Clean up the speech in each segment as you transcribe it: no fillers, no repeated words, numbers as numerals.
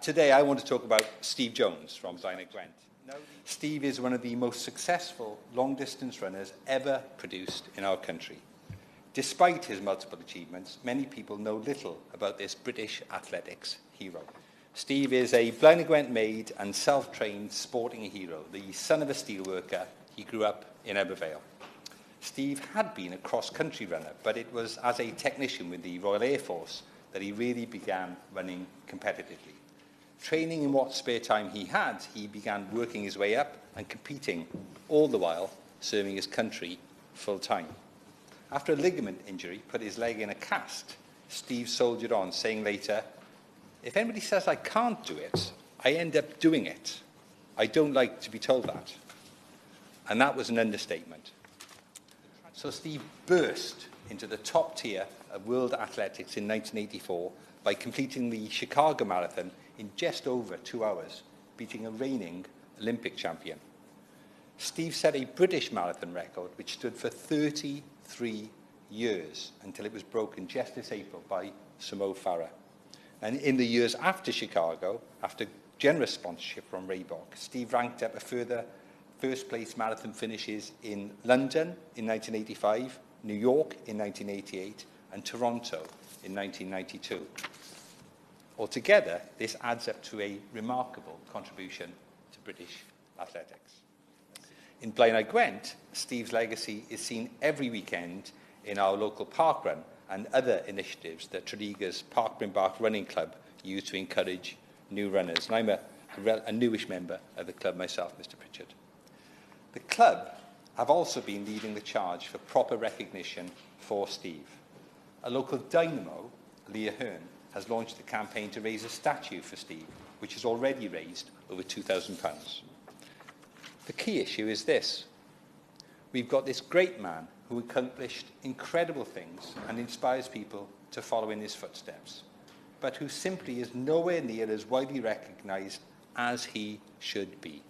Today I want to talk about Steve Jones from Blaenau Gwent. Steve is one of the most successful long-distance runners ever produced in our country. Despite his multiple achievements, many people know little about this British athletics hero. Steve is a Blaenau Gwent made and self-trained sporting hero, the son of a steelworker. He grew up in Abervale. Steve had been a cross-country runner, but it was as a technician with the Royal Air Force that he really began running competitively. Training in what spare time he had, he began working his way up and competing, all the while serving his country full-time. After a ligament injury put his leg in a cast, Steve soldiered on, saying later, "If anybody says I can't do it, I end up doing it. I don't like to be told that." And that was an understatement. So Steve burst into the top tier of world athletics in 1984 by completing the Chicago Marathon in just over 2 hours, beating a reigning Olympic champion. Steve set a British marathon record which stood for 33 years until it was broken just this April by Mo Farah. And in the years after Chicago, after generous sponsorship from Reebok, Steve ranked up a further first-place marathon finishes in London in 1985, New York in 1988, and Toronto in 1992. Altogether, this adds up to a remarkable contribution to British athletics. In Blaenau Gwent, Steve's legacy is seen every weekend in our local park run and other initiatives that Tredegar's Park Bryn Bach Running Club use to encourage new runners. And I'm a newish member of the club myself, Mr. Pritchard. The club have also been leading the charge for proper recognition for Steve. A local dynamo, Leah Hearn, has launched a campaign to raise a statue for Steve, which has already raised over £2,000. The key issue is this. We've got this great man who accomplished incredible things and inspires people to follow in his footsteps, but who simply is nowhere near as widely recognised as he should be.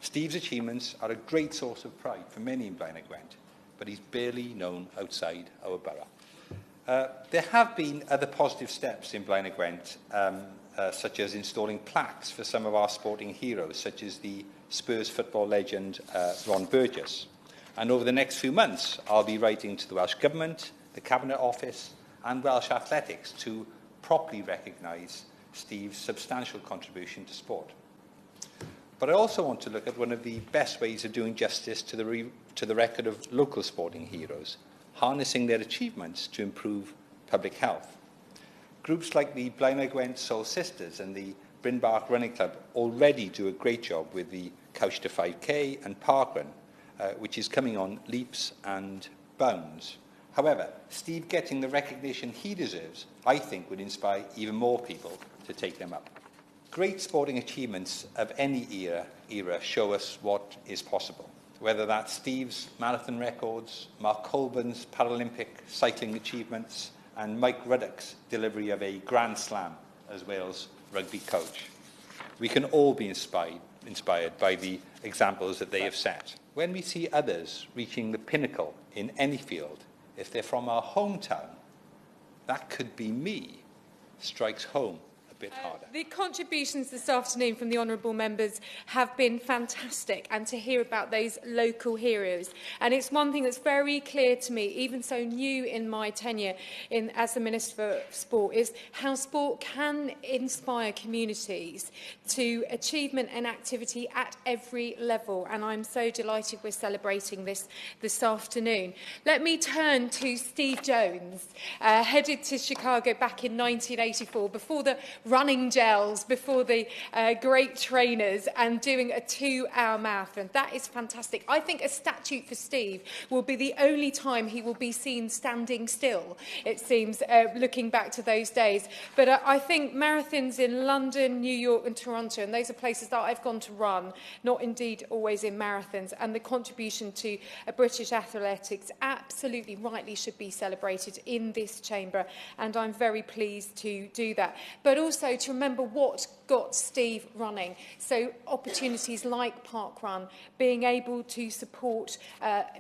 Steve's achievements are a great source of pride for many in Blaenau Gwent, but he's barely known outside our borough. There have been other positive steps in Blaenau Gwent, such as installing plaques for some of our sporting heroes, such as the Spurs football legend Ron Burgess. And over the next few months, I'll be writing to the Welsh Government, the Cabinet Office, and Welsh Athletics to properly recognise Steve's substantial contribution to sport. But I also want to look at one of the best ways of doing justice to the record of local sporting heroes, harnessing their achievements to improve public health. Groups like the Blaenau Gwent Soul Sisters and the Bryn Bach Running Club already do a great job with the Couch to 5K and Parkrun, which is coming on leaps and bounds. However, Steve getting the recognition he deserves, I think, would inspire even more people to take them up. Great sporting achievements of any era show us what is possible, whether that's Steve's marathon records, Mark Colburn's Paralympic cycling achievements, and Mike Ruddock's delivery of a Grand Slam as Wales rugby coach. We can all be inspired by the examples that they have set. When we see others reaching the pinnacle in any field, if they're from our hometown, that could be me, strikes home bit harder. The contributions this afternoon from the honourable members have been fantastic, and to hear about those local heroes. And it's one thing that's very clear to me, even so new in my tenure as the Minister for Sport, is how sport can inspire communities to achievement and activity at every level. And I'm so delighted we're celebrating this afternoon. Let me turn to Steve Jones, headed to Chicago back in 1984, before the running gels, before the great trainers, and doing a 2-hour marathon. That is fantastic. I think a statue for Steve will be the only time he will be seen standing still, it seems, looking back to those days. But I think marathons in London, New York and Toronto, and those are places that I've gone to run, not indeed always in marathons, and the contribution to British athletics absolutely rightly should be celebrated in this chamber, and I'm very pleased to do that. But also to remember what got Steve running. So opportunities like Parkrun, being able to support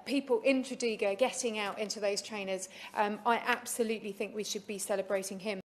people in Tredegar getting out into those trainers, I absolutely think we should be celebrating him.